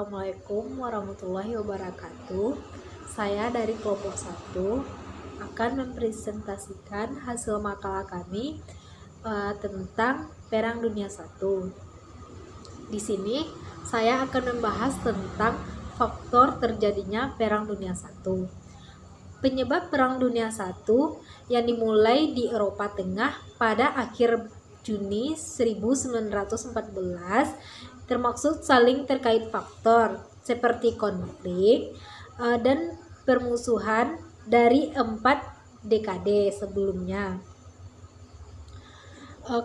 Assalamualaikum warahmatullahi wabarakatuh. Saya dari kelompok 1 akan mempresentasikan hasil makalah kami tentang Perang Dunia I. Di sini saya akan membahas tentang faktor terjadinya Perang Dunia I. Penyebab Perang Dunia I yang dimulai di Eropa Tengah pada akhir Juni 1914 termaksud saling terkait faktor seperti konflik dan permusuhan dari 4 dekade sebelumnya.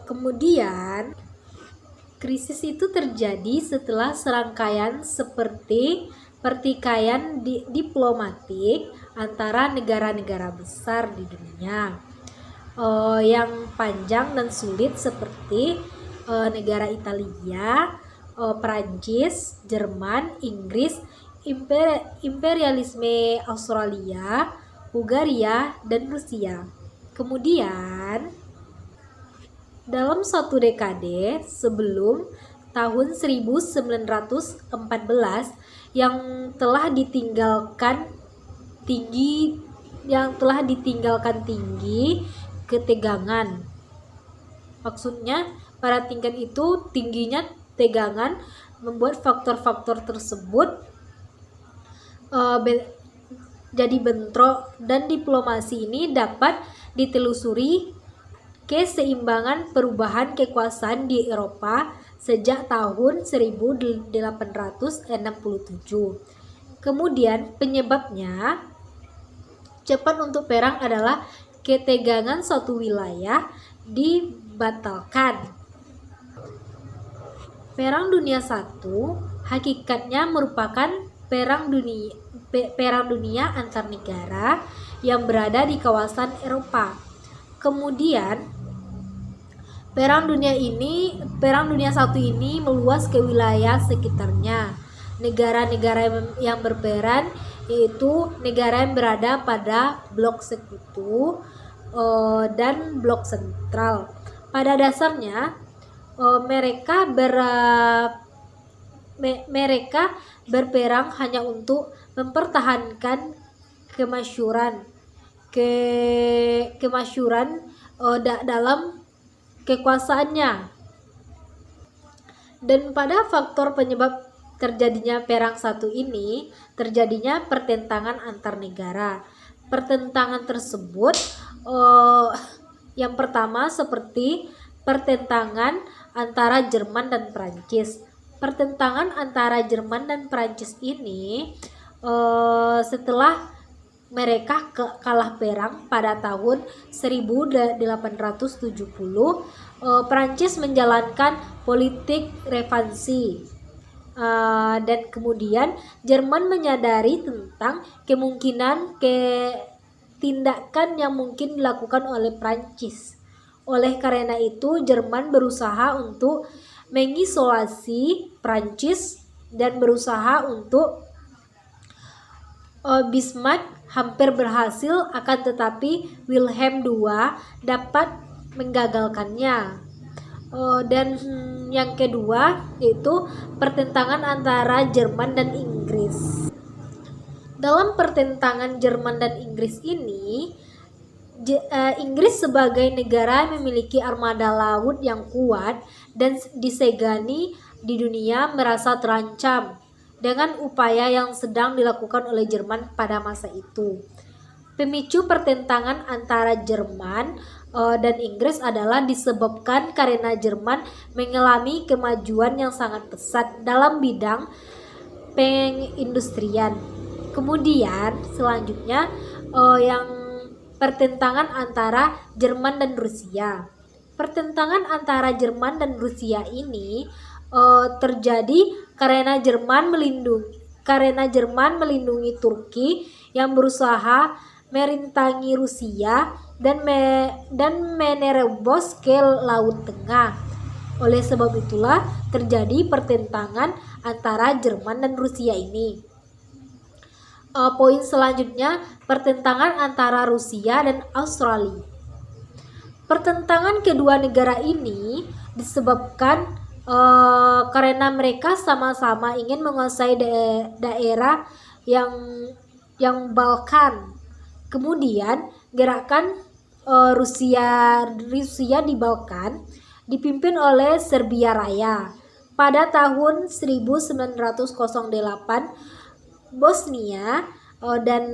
Kemudian krisis itu terjadi setelah serangkaian seperti pertikaian diplomatik antara negara-negara besar di dunia yang panjang dan sulit seperti negara Italia, Prancis, Jerman, Inggris, imperialisme Australia, Bulgaria, dan Rusia. Kemudian dalam suatu dekade sebelum tahun 1914 yang telah ditinggalkan tinggi ketegangan. Maksudnya pada tingkat itu tingginya tegangan membuat faktor-faktor tersebut jadi bentrok, dan diplomasi ini dapat ditelusuri keseimbangan perubahan kekuasaan di Eropa sejak tahun 1867. Kemudian penyebabnya cepat untuk perang adalah ketegangan suatu wilayah dibatalkan. Perang Dunia I hakikatnya merupakan perang dunia antar negara yang berada di kawasan Eropa. Kemudian Perang Dunia I ini meluas ke wilayah sekitarnya. Negara-negara yang berperan yaitu negara yang berada pada blok sekutu dan blok sentral. Pada dasarnya mereka berperang hanya untuk mempertahankan kemasyhuran dalam kekuasaannya. Dan pada faktor penyebab terjadinya Perang I ini terjadinya pertentangan antar negara. Pertentangan tersebut yang pertama seperti pertentangan antara Jerman dan Prancis. Pertentangan antara Jerman dan Prancis ini setelah mereka kalah perang pada tahun 1870, Prancis menjalankan politik revansi. Dan kemudian Jerman menyadari tentang kemungkinan tindakan yang mungkin dilakukan oleh Prancis. Oleh karena itu Jerman berusaha untuk mengisolasi Prancis dan berusaha untuk Bismarck hampir berhasil, akan tetapi Wilhelm II dapat menggagalkannya. Dan yang kedua yaitu pertentangan antara Jerman dan Inggris. Dalam pertentangan Jerman dan Inggris ini, Inggris sebagai negara memiliki armada laut yang kuat dan disegani di dunia merasa terancam dengan upaya yang sedang dilakukan oleh Jerman pada masa itu. Pemicu pertentangan antara Jerman dan Inggris adalah disebabkan karena Jerman mengalami kemajuan yang sangat pesat dalam bidang pengindustrian. Kemudian selanjutnya yang pertentangan antara Jerman dan Rusia. Pertentangan antara Jerman dan Rusia ini terjadi karena Jerman melindungi Turki yang berusaha merintangi Rusia dan menerobos ke Laut Tengah. Oleh sebab itulah terjadi pertentangan antara Jerman dan Rusia ini. Poin selanjutnya, pertentangan antara Rusia dan Australia. Pertentangan kedua negara ini disebabkan karena mereka sama-sama ingin menguasai daerah yang Balkan. Kemudian gerakan Rusia di Balkan dipimpin oleh Serbia Raya. Pada tahun 1908, Bosnia dan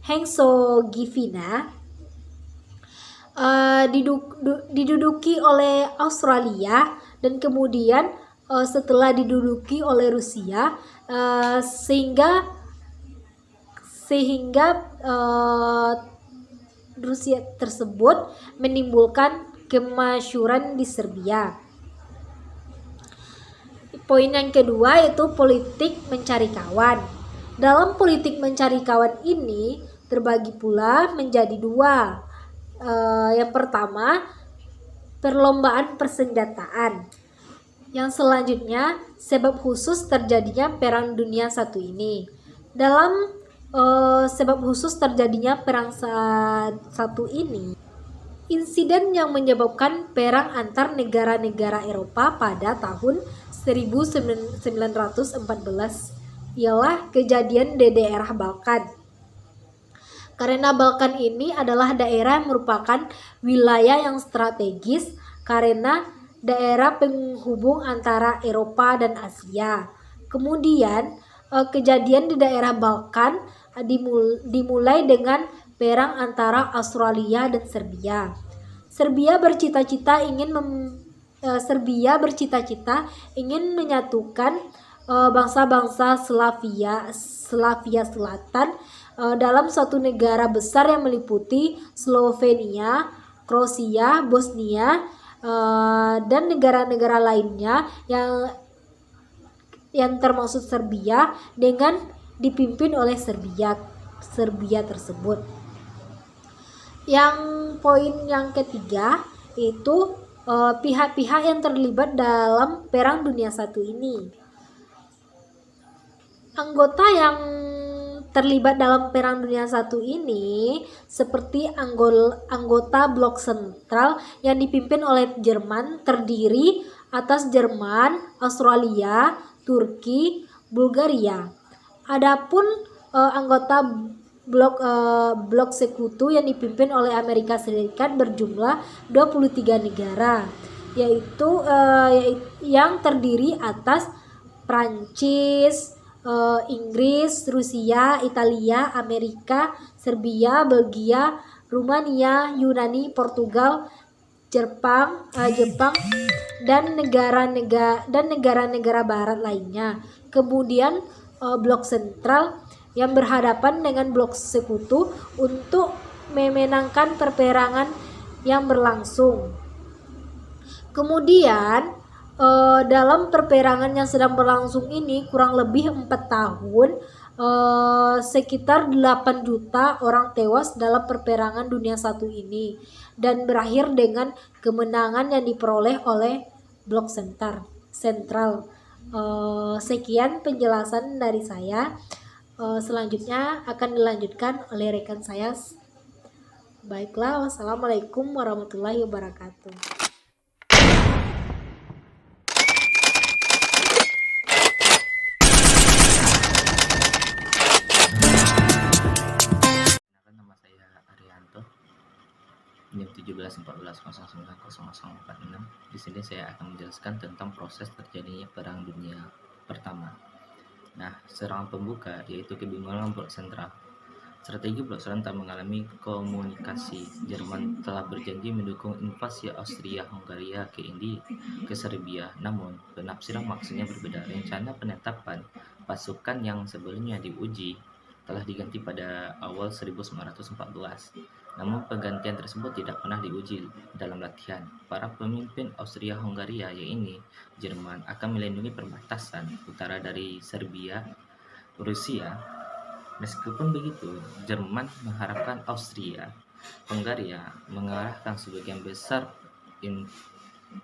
Herzegovina diduduki oleh Australia, dan kemudian setelah diduduki oleh Rusia, sehingga Rusia tersebut menimbulkan kemasyhuran di Serbia. Poin yang kedua yaitu politik mencari kawan. Dalam politik mencari kawan ini terbagi pula menjadi dua. Yang pertama, perlombaan persenjataan. Yang selanjutnya, sebab khusus terjadinya Perang Dunia I ini. Dalam sebab khusus terjadinya Perang I ini, insiden yang menyebabkan perang antar negara-negara Eropa pada tahun 1914 ialah kejadian di daerah Balkan. Karena Balkan ini adalah daerah yang merupakan wilayah yang strategis karena daerah penghubung antara Eropa dan Asia. Kemudian kejadian di daerah Balkan dimulai dengan perang antara Australia dan Serbia. Serbia bercita-cita ingin menyatukan bangsa-bangsa Slavia Selatan dalam suatu negara besar yang meliputi Slovenia, Kroasia, Bosnia, dan negara-negara lainnya yang termasuk Serbia, dengan dipimpin oleh Serbia tersebut. Yang poin yang ketiga itu pihak-pihak yang terlibat dalam Perang Dunia I ini. Anggota yang terlibat dalam Perang Dunia I ini seperti anggota blok sentral yang dipimpin oleh Jerman, terdiri atas Jerman, Australia, Turki, Bulgaria. Adapun anggota blok sekutu yang dipimpin oleh Amerika Serikat berjumlah 23 negara, yaitu yang terdiri atas Prancis, Inggris, Rusia, Italia, Amerika, Serbia, Belgia, Rumania, Yunani, Portugal, Jepang, dan negara-negara barat lainnya. Kemudian blok sentral yang berhadapan dengan blok sekutu untuk memenangkan peperangan yang berlangsung. Kemudian dalam peperangan yang sedang berlangsung ini kurang lebih 4 tahun, sekitar 8 juta orang tewas dalam peperangan Dunia I ini, dan berakhir dengan kemenangan yang diperoleh oleh blok sentral. Sekian penjelasan dari saya. Selanjutnya akan dilanjutkan oleh rekan saya. Baiklah, wassalamualaikum warahmatullahi wabarakatuh. Nama saya Arianto, NIM 171400900046. Di sini saya akan menjelaskan tentang proses terjadinya Perang Dunia Pertama. Nah, serangan pembuka yaitu kebingungan blok sentral. Strategi blok sentral mengalami komunikasi. Jerman telah berjanji mendukung invasi Austria-Hungaria ke Serbia, namun penafsiran maksudnya berbeda. Rencana penetapan pasukan yang sebelumnya diuji telah diganti pada awal 1914. Namun pergantian tersebut tidak pernah diuji dalam latihan. Para pemimpin Austria-Hungaria, yaitu Jerman, akan melindungi perbatasan utara dari Serbia, Rusia. Meskipun begitu, Jerman mengharapkan Austria-Hungaria mengarahkan sebagian besar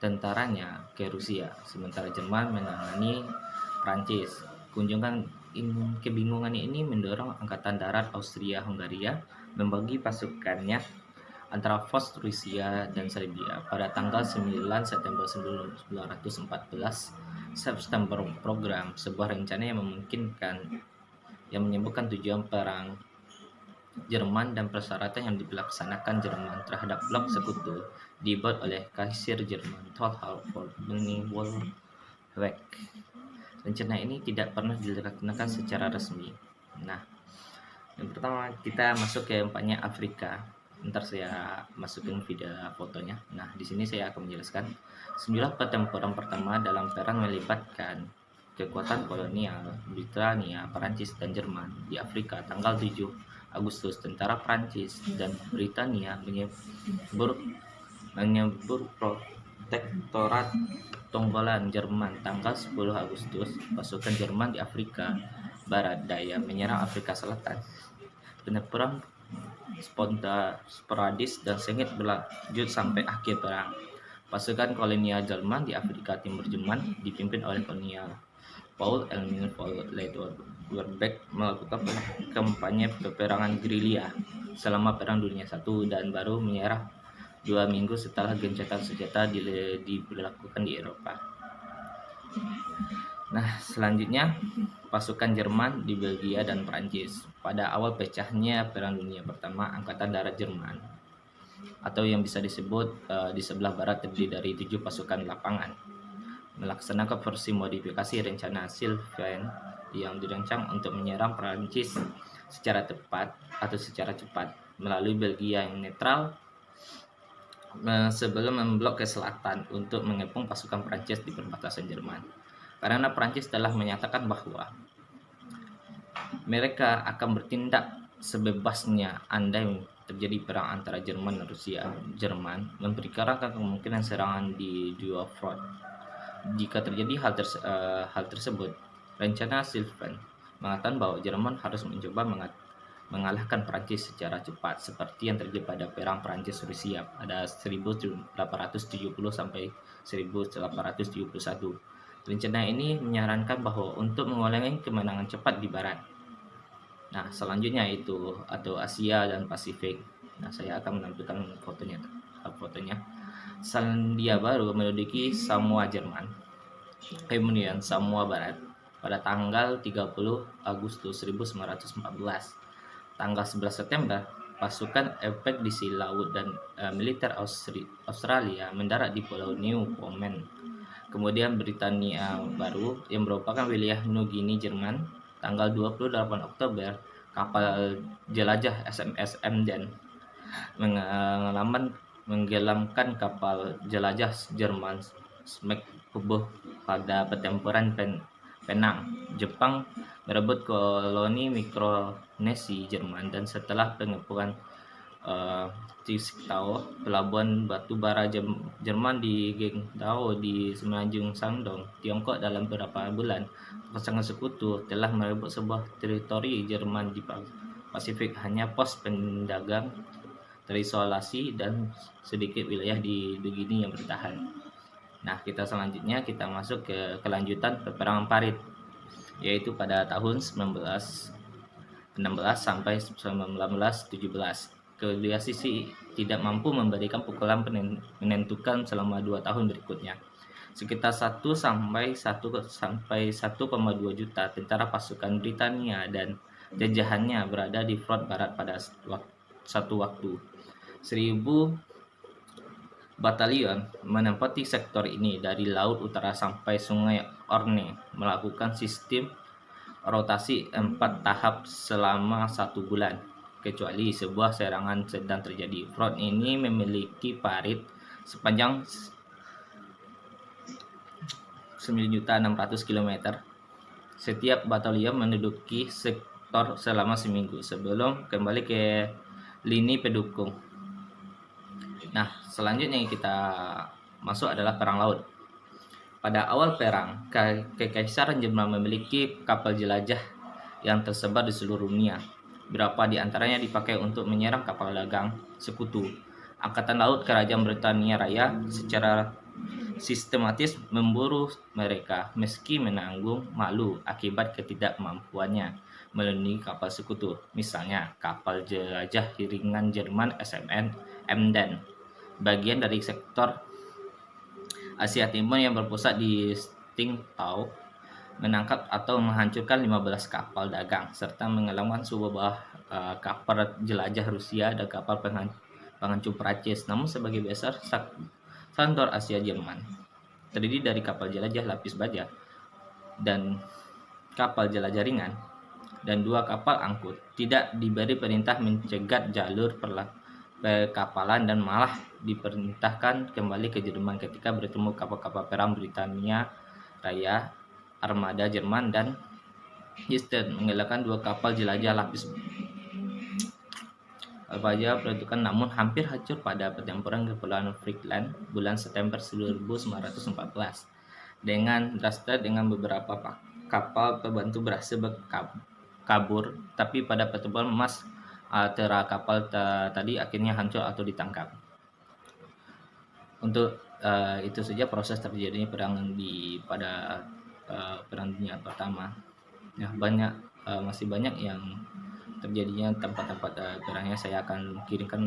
tentaranya ke Rusia, sementara Jerman menangani Prancis. Kebingungan ini mendorong Angkatan Darat Austria-Hungaria membagi pasukannya antara pos Rusia dan Serbia pada tanggal 9 September 1914. September Program, sebuah rencana yang menyebutkan tujuan perang Jerman dan persyaratan yang dilaksanakan Jerman terhadap blok sekutu, dibuat oleh Kaisar Jerman Tolhal von Wolfgang. Rencana ini tidak pernah dilaksanakan secara resmi. Nah, yang pertama kita masuk ke empatnya Afrika. Ntar saya masukin video fotonya. Nah, di sini saya akan menjelaskan 9 pertempuran pertama dalam perang melibatkan kekuatan kolonial Britania, Perancis, dan Jerman di Afrika. Tanggal 7 Agustus, tentara Perancis dan Britania menyebur protektorat Tonggolan Jerman. Tanggal 10 Agustus, pasukan Jerman di Afrika Barat Daya menyerang Afrika Selatan. Pertempuran sporadis dan sengit berlanjut sampai akhir perang. Pasukan kolonial Jerman di Afrika Timur Jerman dipimpin oleh kolonial Paul Emil von Lederberg melakukan kampanye peperangan gerilya selama Perang Dunia I dan baru menyerah 2 minggu setelah gencatan senjata diberlakukan di Eropa. Nah, selanjutnya pasukan Jerman di Belgia dan Prancis. Pada awal pecahnya Perang Dunia Pertama, Angkatan Darat Jerman atau yang bisa disebut di sebelah barat terdiri dari 7 pasukan lapangan melaksanakan versi modifikasi rencana Sylvain yang dirancang untuk menyerang Prancis secara cepat melalui Belgia yang netral sebelum memblok ke selatan untuk mengepung pasukan Prancis di perbatasan Jerman. Karena Prancis telah menyatakan bahwa mereka akan bertindak sebebasnya andai terjadi perang antara Jerman dan Rusia. Jerman memperkirakan kemungkinan serangan di dua front. Jika terjadi hal tersebut, rencana Sylvain mengatakan bahwa Jerman harus mencoba mengalahkan Prancis secara cepat seperti yang terjadi pada perang Prancis-Rusia pada 1870 sampai 1871. Rencana ini menyarankan bahwa untuk mengulangi kemenangan cepat di barat. Nah, selanjutnya itu atau Asia dan Pasifik. Nah, saya akan menampilkan fotonya. Selandia Baru menduduki Samoa Jerman, kemudian Samoa Barat pada tanggal 30 Agustus 1914. Tanggal 11 September, pasukan ekspedisi laut dan militer Australia mendarat di Pulau Newfoundland. Kemudian Britania Baru yang merupakan wilayah New Guinea Jerman. Tanggal 28 Oktober, kapal jelajah SMS Emden menggelamkan kapal jelajah Jerman Schmeckhuber pada pertempuran Penang. Jepang merebut koloni Mikronesia Jerman dan setelah pengepungan Tsingtao, pelabuhan batu bara Jerman di Qingdao di semenanjung Shandong, Tiongkok dalam beberapa bulan. Pasangan sekutu telah merebut sebuah teritori Jerman di Pasifik, hanya pos pendagang terisolasi dan sedikit wilayah di Guinea yang bertahan. Nah, selanjutnya kita masuk ke kelanjutan peperangan Parit, yaitu pada tahun 1916 sampai 1917. Kedua sisi tidak mampu memberikan pukulan menentukan selama 2 tahun berikutnya. Sekitar 1 sampai 1,2 juta tentara pasukan Britania dan jajahannya berada di front barat pada satu waktu. 1.000 batalion menempati sektor ini dari laut utara sampai sungai Orne, melakukan sistem rotasi 4 tahap selama 1 bulan. Kecuali sebuah serangan sedang terjadi. Front ini memiliki parit sepanjang 9.600 km. Setiap batalion menduduki sektor selama seminggu sebelum kembali ke lini pendukung. Nah, selanjutnya yang kita masuk adalah perang laut. Pada awal perang, Kekaisaran Jerman memiliki kapal jelajah yang tersebar di seluruh dunia. Beberapa di antaranya dipakai untuk menyerang kapal dagang sekutu. Angkatan Laut Kerajaan Britania Raya secara sistematis memburu mereka meski menanggung malu akibat ketidakmampuannya melindungi kapal sekutu. Misalnya kapal jelajah ringan Jerman Emden, bagian dari sektor Asia Timur yang berpusat di Tsingtao, menangkap atau menghancurkan 15 kapal dagang serta mengelangkan sebuah kapal jelajah Rusia dan kapal penghancur Prancis. Namun sebagai besar Sandor Asia Jerman terdiri dari kapal jelajah lapis baja dan kapal jelajah ringan dan 2 kapal angkut, tidak diberi perintah mencegat jalur perkapalan dan malah diperintahkan kembali ke Jerman ketika bertemu kapal-kapal perang Britania Raya, armada Jerman dan Eastern menggalakkan 2 kapal jelajah lapis baja peruntukan namun hampir hancur pada pertempuran Kepulauan Falkland bulan September 1914. Dengan drastis dengan beberapa kapal pembantu berhasil kabur, tapi pada pertempuran emas altera kapal tadi akhirnya hancur atau ditangkap. Untuk itu saja proses terjadinya perang pada Perang Dunia Pertama. Ya, masih banyak yang terjadinya tempat-tempat perangnya. Saya akan kirimkan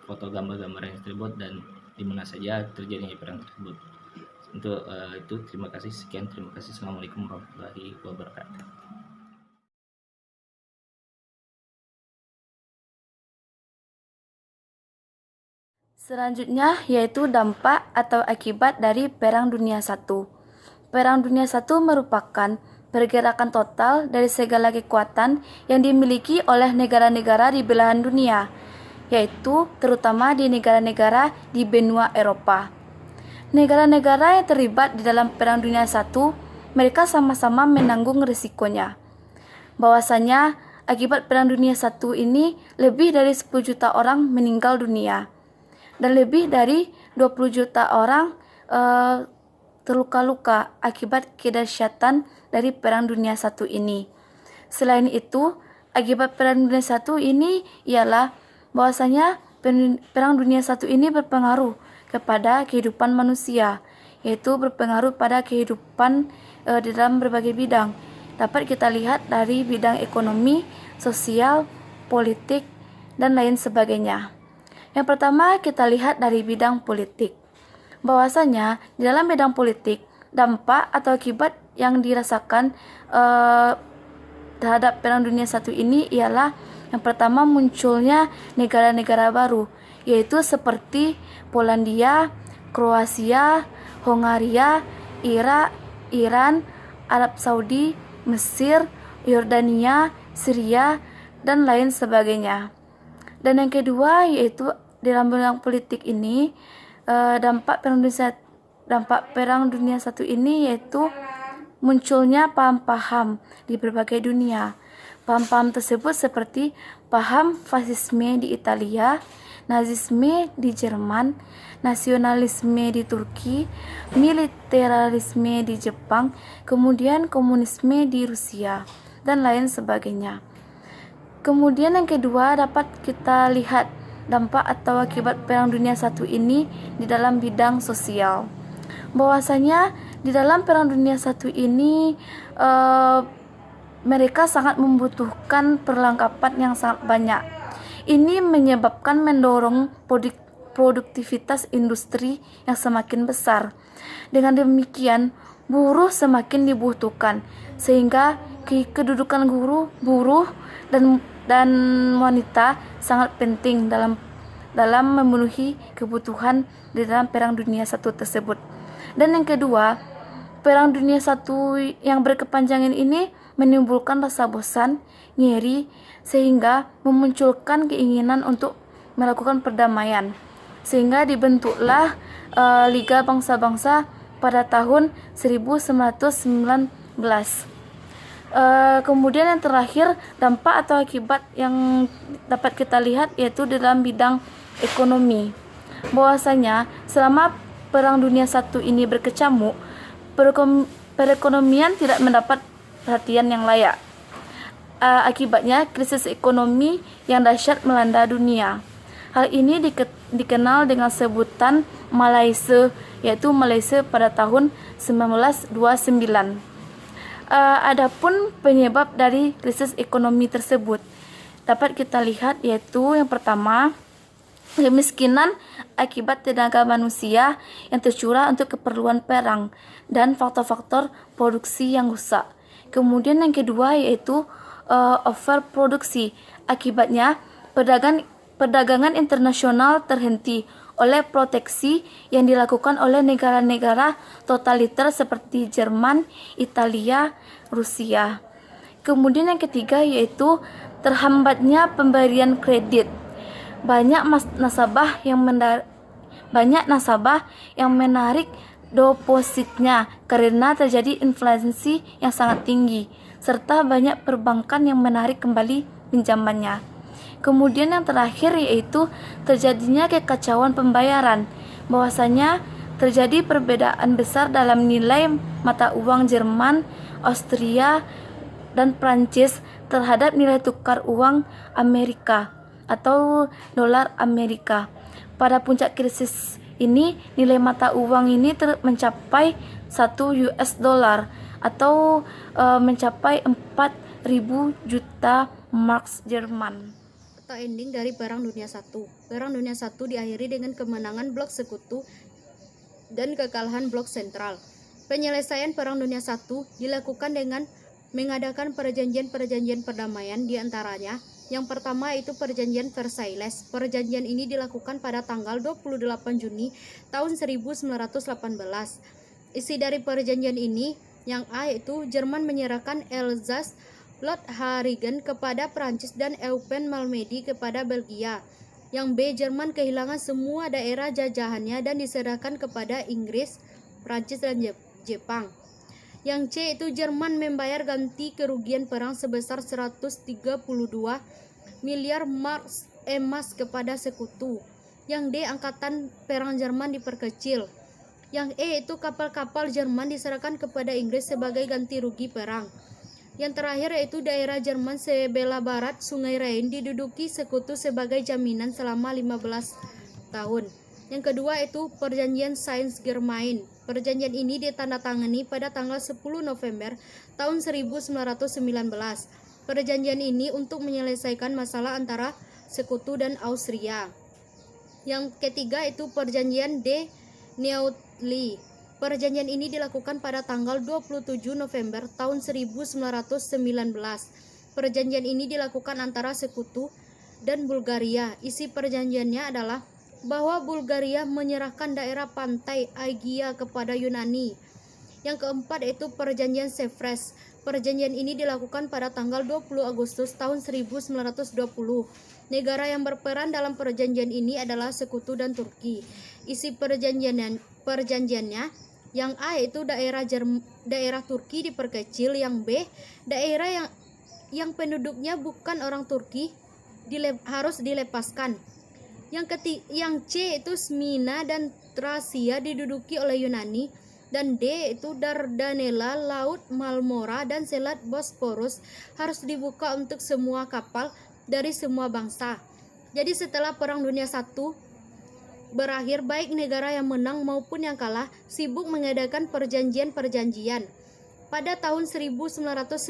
foto gambar-gambar yang tersebut dan di mana saja terjadinya perang tersebut. Untuk itu terima kasih, sekian, terima kasih. Assalamualaikum warahmatullahi wabarakatuh. Selanjutnya yaitu dampak atau akibat dari Perang Dunia I. Perang Dunia I merupakan pergerakan total dari segala kekuatan yang dimiliki oleh negara-negara di belahan dunia, yaitu terutama di negara-negara di benua Eropa. Negara-negara yang terlibat di dalam Perang Dunia I, mereka sama-sama menanggung risikonya. Bahwasanya akibat Perang Dunia I ini lebih dari 10 juta orang meninggal dunia dan lebih dari 20 juta orang terluka-luka akibat kedahsyatan dari Perang Dunia I ini. Selain itu, akibat Perang Dunia I ini ialah bahwasanya Perang Dunia I ini berpengaruh kepada kehidupan manusia, yaitu berpengaruh pada kehidupan di dalam berbagai bidang. Dapat kita lihat dari bidang ekonomi, sosial, politik, dan lain sebagainya. Yang pertama kita lihat dari bidang politik. Bahwasanya di dalam bidang politik, dampak atau akibat yang dirasakan terhadap Perang Dunia I ini ialah yang pertama munculnya negara-negara baru, yaitu seperti Polandia, Kroasia, Hongaria, Irak, Iran, Arab Saudi, Mesir, Yordania, Syria, dan lain sebagainya. Dan yang kedua yaitu dalam bidang politik ini dampak Perang Dunia I ini yaitu munculnya paham-paham di berbagai dunia. Paham-paham tersebut seperti paham fasisme di Italia, nazisme di Jerman, nasionalisme di Turki, militerisme di Jepang, kemudian komunisme di Rusia, dan lain sebagainya. Kemudian yang kedua dapat kita lihat dampak atau akibat Perang Dunia I ini di dalam bidang sosial. Bahwasanya di dalam Perang Dunia I ini mereka sangat membutuhkan perlengkapan yang sangat banyak. Ini menyebabkan mendorong produktivitas industri yang semakin besar. Dengan demikian, buruh semakin dibutuhkan sehingga kedudukan buruh dan wanita sangat penting dalam memenuhi kebutuhan di dalam Perang Dunia I tersebut. Dan yang kedua, Perang Dunia I yang berkepanjangan ini menimbulkan rasa bosan, nyeri, sehingga memunculkan keinginan untuk melakukan perdamaian. Sehingga dibentuklah Liga Bangsa-Bangsa pada tahun 1919. Kemudian yang terakhir, dampak atau akibat yang dapat kita lihat yaitu dalam bidang ekonomi. Bahwasanya selama Perang Dunia I ini berkecamuk, perekonomian tidak mendapat perhatian yang layak. Akibatnya krisis ekonomi yang dahsyat melanda dunia. Hal ini dikenal dengan sebutan Malaysia, yaitu Malaysia pada tahun 1929. Adapun penyebab dari krisis ekonomi tersebut dapat kita lihat yaitu yang pertama kemiskinan akibat tenaga manusia yang tercurah untuk keperluan perang, dan faktor-faktor produksi yang rusak. Kemudian yang kedua yaitu overproduksi. Akibatnya perdagangan internasional terhenti oleh proteksi yang dilakukan oleh negara-negara totaliter seperti Jerman, Italia, Rusia. Kemudian yang ketiga yaitu terhambatnya pemberian kredit. Banyak nasabah yang menarik depositnya karena terjadi inflasi yang sangat tinggi, serta banyak perbankan yang menarik kembali pinjamannya. Kemudian yang terakhir yaitu terjadinya kekacauan pembayaran, bahwasanya terjadi perbedaan besar dalam nilai mata uang Jerman, Austria, dan Prancis terhadap nilai tukar uang Amerika atau dolar Amerika. Pada puncak krisis ini, nilai mata uang ini mencapai 1 US dollar atau mencapai 4.000 juta marks Jerman. Atau ending dari Perang Dunia I. Perang Dunia I diakhiri dengan kemenangan blok sekutu dan kekalahan blok sentral. Penyelesaian Perang Dunia I dilakukan dengan mengadakan perjanjian-perjanjian perdamaian, di antaranya yang pertama itu Perjanjian Versailles. Perjanjian ini dilakukan pada tanggal 28 Juni tahun 1918. Isi dari perjanjian ini, yang A itu Jerman menyerahkan Elzas Lot-Haringen kepada Prancis dan Eupen-Malmedy kepada Belgia. Yang B, Jerman kehilangan semua daerah jajahannya dan diserahkan kepada Inggris, Prancis, dan Jepang. Yang C itu Jerman membayar ganti kerugian perang sebesar 132 miliar marks emas kepada sekutu. Yang D, angkatan perang Jerman diperkecil. Yang E itu kapal-kapal Jerman diserahkan kepada Inggris sebagai ganti rugi perang. Yang terakhir yaitu daerah Jerman sebelah barat Sungai Rhine diduduki sekutu sebagai jaminan selama 15 tahun. Yang kedua itu Perjanjian Saint-Germain. Perjanjian ini ditandatangani pada tanggal 10 November tahun 1919. Perjanjian ini untuk menyelesaikan masalah antara sekutu dan Austria. Yang ketiga itu Perjanjian de Neuilly. Perjanjian ini dilakukan pada tanggal 27 November tahun 1919. Perjanjian ini dilakukan antara sekutu dan Bulgaria. Isi perjanjiannya adalah bahwa Bulgaria menyerahkan daerah pantai Aegia kepada Yunani. Yang keempat itu Perjanjian Sevres. Perjanjian ini dilakukan pada tanggal 20 Agustus tahun 1920. Negara yang berperan dalam perjanjian ini adalah sekutu dan Turki. Isi perjanjiannya, yang A itu daerah Turki diperkecil, yang B daerah yang penduduknya bukan orang Turki harus dilepaskan. Yang C itu Smyrna dan Tracia diduduki oleh Yunani, dan D itu Dardanella, Laut Marmora, dan Selat Bosporus harus dibuka untuk semua kapal dari semua bangsa. Jadi setelah Perang Dunia I berakhir, baik negara yang menang maupun yang kalah sibuk mengadakan perjanjian-perjanjian. Pada tahun 1998,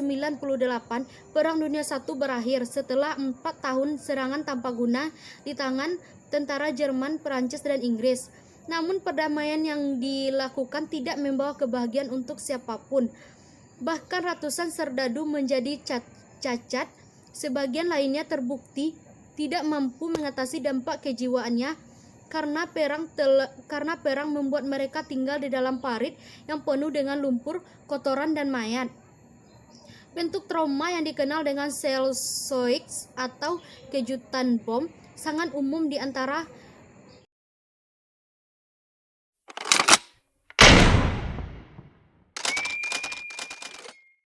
Perang Dunia I berakhir setelah 4 tahun serangan tanpa guna di tangan tentara Jerman, Prancis, dan Inggris. Namun perdamaian yang dilakukan tidak membawa kebahagiaan untuk siapapun. Bahkan ratusan serdadu menjadi cacat, sebagian lainnya terbukti tidak mampu mengatasi dampak kejiwaannya karena perang membuat mereka tinggal di dalam parit yang penuh dengan lumpur, kotoran, dan mayat. Bentuk trauma yang dikenal dengan shell shock atau kejutan bom sangat umum di antara